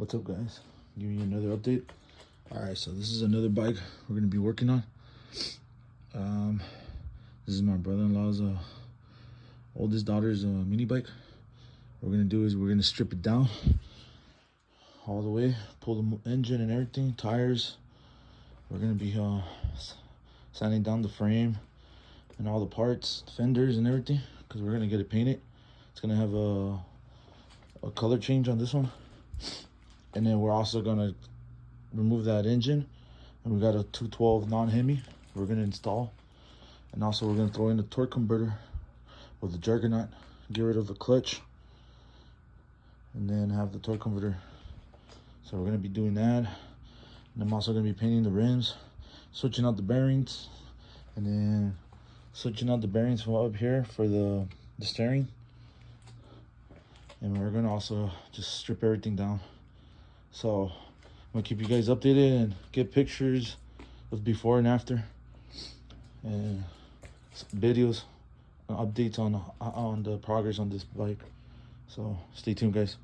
What's up, guys? Giving you another update. All right, so this is another bike we're gonna be working on. This is my brother-in-law's oldest daughter's mini bike. What we're gonna do is we're gonna strip it down all the way, pull the engine and everything, tires. We're gonna be sanding down the frame and all the parts, fenders and everything, because we're gonna get it painted. It's gonna have a color change on this one. And then we're also gonna remove that engine, and we got a 212 non-Hemi we're gonna install. And also we're gonna throw in the torque converter with the Juggernaut, get rid of the clutch, and then have the torque converter. So we're gonna be doing that. And I'm also gonna be painting the rims, switching out the bearings, and then switching out the bearings from up here for the steering. And we're gonna also just strip everything down. So I'm gonna keep you guys updated and get pictures of before and after, and videos, updates on the progress on this bike. So stay tuned, guys.